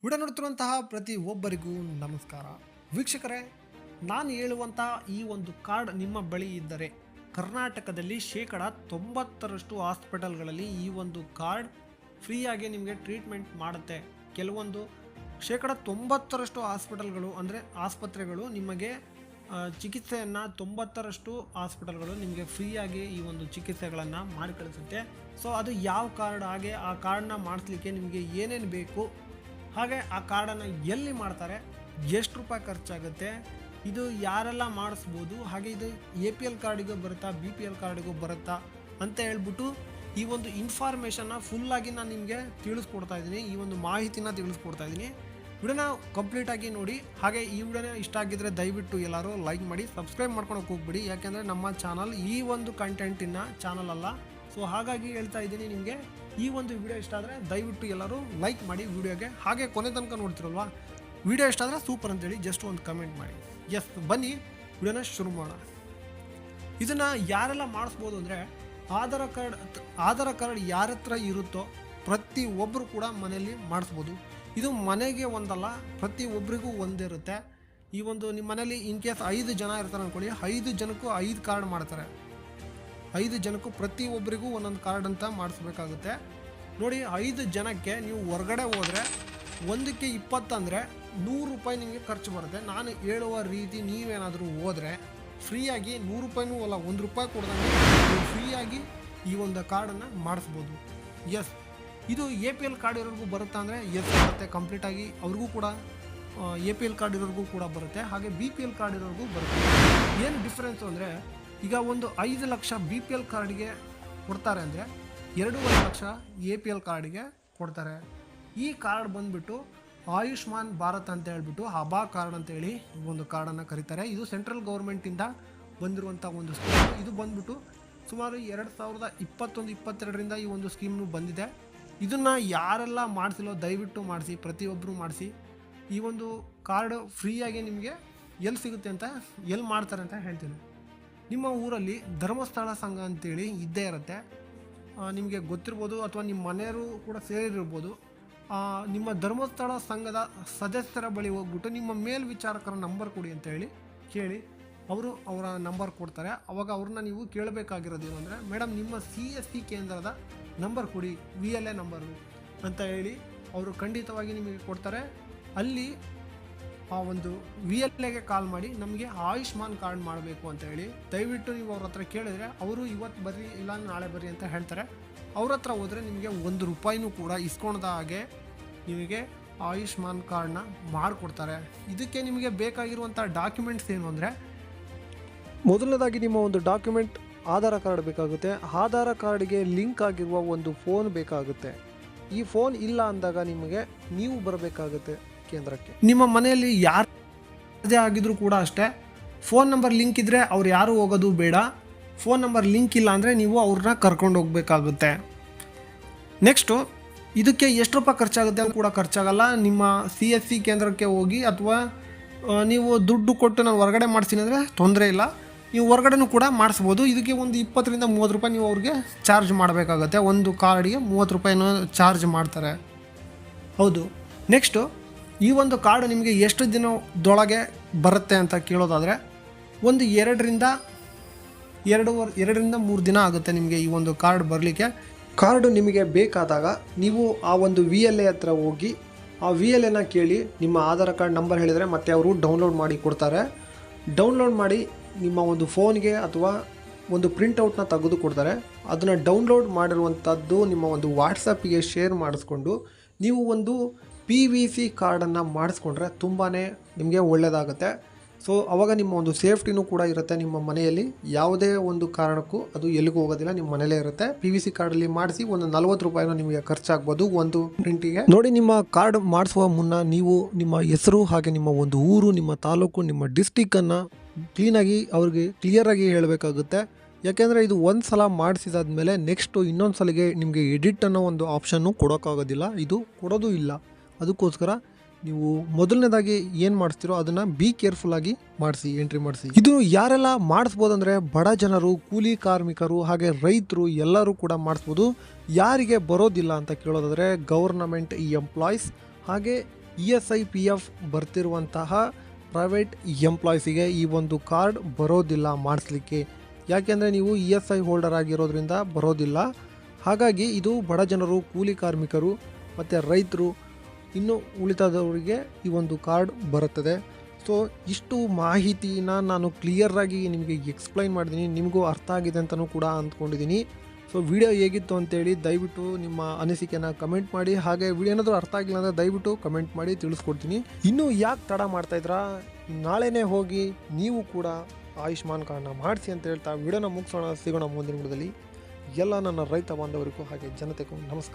Video ನೋಡುತ್ತಿರುವಂತಹ ಪ್ರತಿ ಒಬ್ಬರಿಗೂ ನಮಸ್ಕಾರ. ವೀಕ್ಷಕರೇ, ನಾನು ಹೇಳುವಂಥ ಈ ಒಂದು ಕಾರ್ಡ್ ನಿಮ್ಮ ಬಳಿ ಇದ್ದರೆ ಕರ್ನಾಟಕದಲ್ಲಿ 90% ಹಾಸ್ಪಿಟಲ್ಗಳಲ್ಲಿ ಈ ಒಂದು ಕಾರ್ಡ್ ಫ್ರೀಯಾಗಿ ನಿಮಗೆ ಟ್ರೀಟ್ಮೆಂಟ್ ಮಾಡುತ್ತೆ. ಕೆಲವೊಂದು 90% ಹಾಸ್ಪಿಟಲ್ಗಳು ಅಂದರೆ ಆಸ್ಪತ್ರೆಗಳು ನಿಮಗೆ ಚಿಕಿತ್ಸೆಯನ್ನು 90% ಹಾಸ್ಪಿಟಲ್ಗಳು ನಿಮಗೆ ಫ್ರೀಯಾಗಿ ಈ ಒಂದು ಚಿಕಿತ್ಸೆಗಳನ್ನು ಮಾಡಿ ಕಳಿಸುತ್ತೆ. ಸೊ ಅದು ಯಾವ ಕಾರ್ಡ್, ಹಾಗೆ ಆ ಕಾರ್ಡನ್ನ ಮಾಡಿಸ್ಲಿಕ್ಕೆ ನಿಮಗೆ ಏನೇನು ಬೇಕು, ಹಾಗೆ ಆ ಕಾರ್ಡನ್ನು ಎಲ್ಲಿ ಮಾಡ್ತಾರೆ, ಎಷ್ಟು ರೂಪಾಯಿ ಖರ್ಚಾಗುತ್ತೆ, ಇದು ಯಾರೆಲ್ಲ ಮಾಡಿಸ್ಬೋದು, ಹಾಗೆ ಇದು APL ಕಾರ್ಡಿಗೂ ಬರುತ್ತಾ, BPL ಕಾರ್ಡಿಗೂ ಬರುತ್ತಾ ಅಂತ ಹೇಳ್ಬಿಟ್ಟು ಈ ಒಂದು ಇನ್ಫಾರ್ಮೇಷನ್ನ ಫುಲ್ಲಾಗಿ ನಾನು ನಿಮಗೆ ತಿಳಿಸ್ಕೊಡ್ತಾ ಇದ್ದೀನಿ. ಈ ಒಂದು ಮಾಹಿತಿನ ತಿಳಿಸ್ಕೊಡ್ತಾ ಇದ್ದೀನಿ. ವಿಡಿಯೋನ ಕಂಪ್ಲೀಟಾಗಿ ನೋಡಿ. ಹಾಗೆ ಈ ವಿಡಿಯೋನ ಇಷ್ಟ ಆಗಿದ್ದರೆ ದಯವಿಟ್ಟು ಎಲ್ಲರೂ ಲೈಕ್ ಮಾಡಿ, ಸಬ್ಸ್ಕ್ರೈಬ್ ಮಾಡ್ಕೊಳಕ್ಕೆ ಹೋಗ್ಬಿಡಿ. ಯಾಕೆಂದರೆ ನಮ್ಮ ಚಾನಲ್ ಈ ಒಂದು ಕಂಟೆಂಟಿನ ಚಾನಲ್ ಅಲ್ಲ. ಸೊ ಹಾಗಾಗಿ ಹೇಳ್ತಾ ಇದ್ದೀನಿ, ನಿಮಗೆ ಈ ಒಂದು ವಿಡಿಯೋ ಇಷ್ಟ ಆದರೆ ದಯವಿಟ್ಟು ಎಲ್ಲರೂ ಲೈಕ್ ಮಾಡಿ ವಿಡಿಯೋಗೆ. ಹಾಗೆ ಕೊನೆ ತನಕ ನೋಡ್ತಿರಲ್ವಾ, ವಿಡಿಯೋ ಇಷ್ಟ ಆದರೆ ಸೂಪರ್ ಅಂತೇಳಿ ಜಸ್ಟ್ ಒಂದು ಕಮೆಂಟ್ ಮಾಡಿ. ಎಸ್, ಬನ್ನಿ ವಿಡಿಯೋನ ಶುರು ಮಾಡೋಣ. ಇದನ್ನು ಯಾರೆಲ್ಲ ಮಾಡಿಸ್ಬೋದು ಅಂದರೆ, ಆಧಾರ್ ಕಾರ್ಡ್ ಯಾರ ಹತ್ರ ಇರುತ್ತೋ ಪ್ರತಿ ಒಬ್ಬರು ಕೂಡ ಮನೆಯಲ್ಲಿ ಮಾಡಿಸ್ಬೋದು. ಇದು ಮನೆಗೆ ಒಂದಲ್ಲ, ಪ್ರತಿ ಒಬ್ಬರಿಗೂ ಒಂದಿರುತ್ತೆ. ಈ ಒಂದು ನಿಮ್ಮ ಮನೇಲಿ ಇನ್ ಕೇಸ್ 5 ಜನ ಇರ್ತಾರೆ ಅಂದ್ಕೊಳ್ಳಿ, 5 ಜನಕ್ಕೂ 5 ಕಾರ್ಡ್ ಮಾಡ್ತಾರೆ. 5 ಜನಕ್ಕೂ ಪ್ರತಿ ಒಬ್ಬರಿಗೂ ಒಂದೊಂದು ಕಾರ್ಡ್ ಅಂತ ಮಾಡಿಸ್ಬೇಕಾಗುತ್ತೆ. ನೋಡಿ, 5 ಜನಕ್ಕೆ ನೀವು ಹೊರಗಡೆ ಹೋದರೆ ಒಂದಕ್ಕೆ 20 ಅಂದರೆ 100 ರೂಪಾಯಿ ನಿಮಗೆ ಖರ್ಚು ಬರುತ್ತೆ. ನಾನು ಹೇಳುವ ರೀತಿ ನೀವೇನಾದರೂ ಹೋದರೆ ಫ್ರೀಯಾಗಿ 100 ರೂಪಾಯಿನೂ ಅಲ್ಲ, 1 ರೂಪಾಯಿ ಕೊಡ್ದಂಗೆ ನೀವು ಫ್ರೀಯಾಗಿ ಈ ಒಂದು ಕಾರ್ಡನ್ನು ಮಾಡಿಸ್ಬೋದು. ಎಸ್, ಇದು APL ಕಾರ್ಡ್ ಇರೋರಿಗೂ ಬರುತ್ತಾ ಅಂದರೆ ಎಸ್ ಬರುತ್ತೆ, ಕಂಪ್ಲೀಟಾಗಿ ಅವ್ರಿಗೂ ಕೂಡ APL ಕಾರ್ಡ್ ಇರೋರಿಗೂ ಕೂಡ ಬರುತ್ತೆ. ಹಾಗೆ BPL ಕಾರ್ಡ್ ಇರೋರಿಗೂ ಬರುತ್ತೆ. ಏನು ಡಿಫ್ರೆನ್ಸು ಅಂದರೆ, ಈಗ ಒಂದು 5 ಲಕ್ಷ BPL ಕಾರ್ಡಿಗೆ ಕೊಡ್ತಾರೆ ಅಂದರೆ 2.5 ಲಕ್ಷ APL ಕಾರ್ಡಿಗೆ ಕೊಡ್ತಾರೆ. ಈ ಕಾರ್ಡ್ ಬಂದುಬಿಟ್ಟು ಆಯುಷ್ಮಾನ್ ಭಾರತ್ ಅಂತ ಹೇಳ್ಬಿಟ್ಟು ಹಬಾ ಕಾರ್ಡ್ ಅಂತೇಳಿ ಒಂದು ಕಾರ್ಡನ್ನು ಕರೀತಾರೆ. ಇದು ಸೆಂಟ್ರಲ್ ಗೌರ್ಮೆಂಟಿಂದ ಬಂದಿರುವಂಥ ಒಂದು ಸ್ಕೀಮ್. ಇದು ಬಂದುಬಿಟ್ಟು ಸುಮಾರು 2021-22ರಿಂದ ಈ ಒಂದು ಸ್ಕೀಮ್ನು ಬಂದಿದೆ. ಇದನ್ನು ಯಾರೆಲ್ಲ ಮಾಡಿಸಿಲ್ಲೋ ದಯವಿಟ್ಟು ಮಾಡಿಸಿ, ಪ್ರತಿಯೊಬ್ಬರು ಮಾಡಿಸಿ. ಈ ಒಂದು ಕಾರ್ಡ್ ಫ್ರೀಯಾಗಿ ನಿಮಗೆ ಎಲ್ಲಿ ಸಿಗುತ್ತೆ ಅಂತ, ಎಲ್ಲಿ ಮಾಡ್ತಾರೆ ಅಂತ ಹೇಳ್ತೀನಿ. ನಿಮ್ಮ ಊರಲ್ಲಿ ಧರ್ಮಸ್ಥಳ ಸಂಘ ಅಂತೇಳಿ ಇದ್ದೇ ಇರುತ್ತೆ, ನಿಮಗೆ ಗೊತ್ತಿರ್ಬೋದು, ಅಥವಾ ನಿಮ್ಮ ಮನೆಯವರು ಕೂಡ ಸೇರಿರ್ಬೋದು. ನಿಮ್ಮ ಧರ್ಮಸ್ಥಳ ಸಂಘದ ಸದಸ್ಯರ ಬಳಿ ಹೋಗ್ಬಿಟ್ಟು ನಿಮ್ಮ ಮೇಲ್ವಿಚಾರಕರ ನಂಬರ್ ಕೊಡಿ ಅಂತ ಹೇಳಿ ಕೇಳಿ, ಅವರು ಅವರ ನಂಬರ್ ಕೊಡ್ತಾರೆ. ಅವಾಗ ಅವ್ರನ್ನ ನೀವು ಕೇಳಬೇಕಾಗಿರೋದು ಏನು ಅಂದರೆ, ಮೇಡಮ್ ನಿಮ್ಮ CSC ಕೇಂದ್ರದ ನಂಬರ್ ಕೊಡಿ, VLA ನಂಬರು ಅಂತ ಹೇಳಿ ಅವರು ಖಂಡಿತವಾಗಿ ನಿಮಗೆ ಕೊಡ್ತಾರೆ. ಅಲ್ಲಿ ಆ ಒಂದು VLAಗೆ ಕಾಲ್ ಮಾಡಿ ನಮಗೆ ಆಯುಷ್ಮಾನ್ ಕಾರ್ಡ್ ಮಾಡಬೇಕು ಅಂತ ಹೇಳಿ ದಯವಿಟ್ಟು ನೀವು ಅವ್ರ ಹತ್ರ ಕೇಳಿದ್ರೆ, ಅವರು ಇವತ್ತು ಬರ್ರಿ ಇಲ್ಲ ನಾಳೆ ಬರ್ರಿ ಅಂತ ಹೇಳ್ತಾರೆ. ಅವ್ರ ಹತ್ರ ಹೋದರೆ ನಿಮಗೆ 1 ರೂಪಾಯಿನೂ ಕೂಡ ಇಸ್ಕೊಳ್ದ ಹಾಗೆ ನಿಮಗೆ ಆಯುಷ್ಮಾನ್ ಕಾರ್ಡ್ನ ಮಾಡಿಕೊಡ್ತಾರೆ. ಇದಕ್ಕೆ ನಿಮಗೆ ಬೇಕಾಗಿರುವಂಥ ಡಾಕ್ಯುಮೆಂಟ್ಸ್ ಏನು ಅಂದರೆ, ಮೊದಲನೇದಾಗಿ ನಿಮ್ಮ ಒಂದು ಡಾಕ್ಯುಮೆಂಟ್ ಆಧಾರ್ ಕಾರ್ಡ್ ಬೇಕಾಗುತ್ತೆ. ಆಧಾರ್ ಕಾರ್ಡ್ಗೆ ಲಿಂಕ್ ಆಗಿರುವ ಒಂದು ಫೋನ್ ಬೇಕಾಗುತ್ತೆ. ಈ ಫೋನ್ ಇಲ್ಲ ಅಂದಾಗ ನಿಮಗೆ ನೀವು ಬರಬೇಕಾಗುತ್ತೆ ಕೇಂದ್ರಕ್ಕೆ. ನಿಮ್ಮ ಮನೆಯಲ್ಲಿ ಯಾರದೇ ಆಗಿದ್ರೂ ಕೂಡ ಅಷ್ಟೇ, ಫೋನ್ ನಂಬರ್ ಲಿಂಕ್ ಇದ್ದರೆ ಅವ್ರು ಯಾರೂ ಹೋಗೋದು ಬೇಡ. ಫೋನ್ ನಂಬರ್ ಲಿಂಕ್ ಇಲ್ಲ ಅಂದರೆ ನೀವು ಅವ್ರನ್ನ ಕರ್ಕೊಂಡು ಹೋಗಬೇಕಾಗುತ್ತೆ. ನೆಕ್ಸ್ಟು, ಇದಕ್ಕೆ ಎಷ್ಟು ರೂಪಾಯಿ ಖರ್ಚಾಗುತ್ತೆ ಅಂತ ಕೂಡ ಖರ್ಚಾಗಲ್ಲ. ನಿಮ್ಮ CSC ಕೇಂದ್ರಕ್ಕೆ ಹೋಗಿ, ಅಥವಾ ನೀವು ದುಡ್ಡು ಕೊಟ್ಟು ನಾನು ಹೊರಗಡೆ ಮಾಡಿಸ್ತೀನಿ ಅಂದರೆ ತೊಂದರೆ ಇಲ್ಲ, ನೀವು ಹೊರಗಡೆನೂ ಕೂಡ ಮಾಡಿಸ್ಬೋದು. ಇದಕ್ಕೆ ಒಂದು 20-30 ರೂಪಾಯಿ ನೀವು ಅವ್ರಿಗೆ ಚಾರ್ಜ್ ಮಾಡಬೇಕಾಗತ್ತೆ. ಒಂದು ಕಾರ್ಡಿಗೆ 30 ರೂಪಾಯಿನೂ ಚಾರ್ಜ್ ಮಾಡ್ತಾರೆ. ಹೌದು. ನೆಕ್ಸ್ಟು, ಈ ಒಂದು ಕಾರ್ಡ್ ನಿಮಗೆ ಎಷ್ಟು ದಿನದೊಳಗೆ ಬರುತ್ತೆ ಅಂತ ಕೇಳೋದಾದರೆ, ಒಂದು 2ರಿಂದ 3 ದಿನ ಆಗುತ್ತೆ ನಿಮಗೆ ಈ ಒಂದು ಕಾರ್ಡ್ ಬರಲಿಕ್ಕೆ. ಕಾರ್ಡು ನಿಮಗೆ ಬೇಕಾದಾಗ ನೀವು ಆ ಒಂದು VLA ಹತ್ರ ಹೋಗಿ ಆ VLAನ ಕೇಳಿ, ನಿಮ್ಮ ಆಧಾರ್ ಕಾರ್ಡ್ ನಂಬರ್ ಹೇಳಿದರೆ ಮತ್ತೆ ಅವರು ಡೌನ್ಲೋಡ್ ಮಾಡಿ ಕೊಡ್ತಾರೆ. ಡೌನ್ಲೋಡ್ ಮಾಡಿ ನಿಮ್ಮ ಒಂದು ಫೋನ್ಗೆ ಅಥವಾ ಒಂದು ಪ್ರಿಂಟೌಟ್ನ ತೆಗೆದು ಕೊಡ್ತಾರೆ. ಅದನ್ನು ಡೌನ್ಲೋಡ್ ಮಾಡಿರುವಂಥದ್ದು ನಿಮ್ಮ ಒಂದು ವಾಟ್ಸಪ್ಗೆ ಶೇರ್ ಮಾಡಿಸ್ಕೊಂಡು ನೀವು ಒಂದು PVC ಕಾರ್ಡನ್ನು ಮಾಡಿಸ್ಕೊಂಡ್ರೆ ತುಂಬಾ ನಿಮಗೆ ಒಳ್ಳೆಯದಾಗುತ್ತೆ. ಸೊ ಆವಾಗ ನಿಮ್ಮ ಒಂದು ಸೇಫ್ಟಿನೂ ಕೂಡ ಇರುತ್ತೆ. ನಿಮ್ಮ ಮನೆಯಲ್ಲಿ ಯಾವುದೇ ಒಂದು ಕಾರಣಕ್ಕೂ ಅದು ಎಲ್ಲಿಗೂ ಹೋಗೋದಿಲ್ಲ, ನಿಮ್ಮ ಮನೆಯಲ್ಲೇ ಇರುತ್ತೆ. PVC ಕಾರ್ಡಲ್ಲಿ ಮಾಡಿಸಿ ಒಂದು 40 ರೂಪಾಯಿನೂ ನಿಮಗೆ ಖರ್ಚಾಗ್ಬೋದು ಒಂದು ಪ್ರಿಂಟಿಗೆ. ನೋಡಿ, ನಿಮ್ಮ ಕಾರ್ಡ್ ಮಾಡಿಸುವ ಮುನ್ನ ನೀವು ನಿಮ್ಮ ಹೆಸರು, ಹಾಗೆ ನಿಮ್ಮ ಒಂದು ಊರು, ನಿಮ್ಮ ತಾಲೂಕು, ನಿಮ್ಮ ಡಿಸ್ಟಿಕ್ಕನ್ನು ಕ್ಲೀನಾಗಿ ಅವ್ರಿಗೆ ಕ್ಲಿಯರಾಗಿ ಹೇಳಬೇಕಾಗುತ್ತೆ. ಯಾಕೆಂದರೆ ಇದು ಒಂದು ಸಲ ಮಾಡಿಸಿದಾದ್ಮೇಲೆ ನೆಕ್ಸ್ಟು ಇನ್ನೊಂದು ಸಲಿಗೆ ನಿಮಗೆ ಎಡಿಟ್ ಅನ್ನೋ ಒಂದು ಆಪ್ಷನ್ನು ಕೊಡೋಕ್ಕಾಗೋದಿಲ್ಲ, ಇದು ಕೊಡೋದು ಇಲ್ಲ. ಅದಕ್ಕೋಸ್ಕರ ನೀವು ಮೊದಲನೇದಾಗಿ ಏನು ಮಾಡಿಸ್ತೀರೋ ಅದನ್ನು ಬಿ ಕೇರ್ಫುಲ್ಲಾಗಿ ಮಾಡಿಸಿ, ಎಂಟ್ರಿ ಮಾಡಿಸಿ. ಇದು ಯಾರೆಲ್ಲ ಮಾಡಿಸ್ಬೋದು ಅಂದರೆ, ಬಡ ಜನರು, ಕೂಲಿ ಕಾರ್ಮಿಕರು, ಹಾಗೆ ರೈತರು ಎಲ್ಲರೂ ಕೂಡ ಮಾಡಿಸ್ಬೋದು. ಯಾರಿಗೆ ಬರೋದಿಲ್ಲ ಅಂತ ಕೇಳೋದಾದರೆ, ಗೌರ್ನಮೆಂಟ್ ಎಂಪ್ಲಾಯೀಸ್, ಹಾಗೆ ESI PF ಬರ್ತಿರುವಂತಹ ಪ್ರೈವೇಟ್ ಎಂಪ್ಲಾಯೀಸಿಗೆ ಈ ಒಂದು ಕಾರ್ಡ್ ಬರೋದಿಲ್ಲ ಮಾಡಿಸ್ಲಿಕ್ಕೆ. ಯಾಕೆಂದರೆ ನೀವು ESI ಹೋಲ್ಡರ್ ಆಗಿರೋದ್ರಿಂದ ಬರೋದಿಲ್ಲ. ಹಾಗಾಗಿ ಇದು ಬಡ ಜನರು, ಕೂಲಿ ಕಾರ್ಮಿಕರು ಮತ್ತು ರೈತರು, ಇನ್ನು ಉಳಿತಾದವರಿಗೆ ಈ ಒಂದು ಕಾರ್ಡ್ ಬರುತ್ತದೆ. ಸೊ ಇಷ್ಟು ಮಾಹಿತಿನ ನಾನು ಕ್ಲಿಯರಾಗಿ ನಿಮಗೆ ಎಕ್ಸ್ಪ್ಲೈನ್ ಮಾಡಿದ್ದೀನಿ, ನಿಮಗೂ ಅರ್ಥ ಆಗಿದೆ ಅಂತಲೂ ಕೂಡ ಅಂದ್ಕೊಂಡಿದ್ದೀನಿ. ಸೊ ವಿಡಿಯೋ ಹೇಗಿತ್ತು ಅಂತೇಳಿ ದಯವಿಟ್ಟು ನಿಮ್ಮ ಅನಿಸಿಕೆನ ಕಮೆಂಟ್ ಮಾಡಿ. ಹಾಗೆ ವಿಡಿಯೋ ಏನಾದರೂ ಅರ್ಥ ಆಗಿಲ್ಲ ಅಂದರೆ ದಯವಿಟ್ಟು ಕಮೆಂಟ್ ಮಾಡಿ ತಿಳಿಸ್ಕೊಡ್ತೀನಿ. ಇನ್ನೂ ಯಾಕೆ ತಡ ಮಾಡ್ತಾಯಿದ್ರಾ, ನಾಳೆನೇ ಹೋಗಿ ನೀವು ಕೂಡ ಆಯುಷ್ಮಾನ್ ಕಾರ್ಡ್ನ ಮಾಡಿಸಿ ಅಂತ ಹೇಳ್ತಾ ವಿಡಿಯೋನ ಮುಗಿಸೋಣ. ಸಿಗೋಣ ಮುಂದಿನ ವಿಡಿಯೋದಲ್ಲಿ. ಎಲ್ಲ ನನ್ನ ರೈತ ಬಾಂಧವರಿಗೂ ಹಾಗೆ ಜನತೆಗೂ ನಮಸ್ಕಾರ.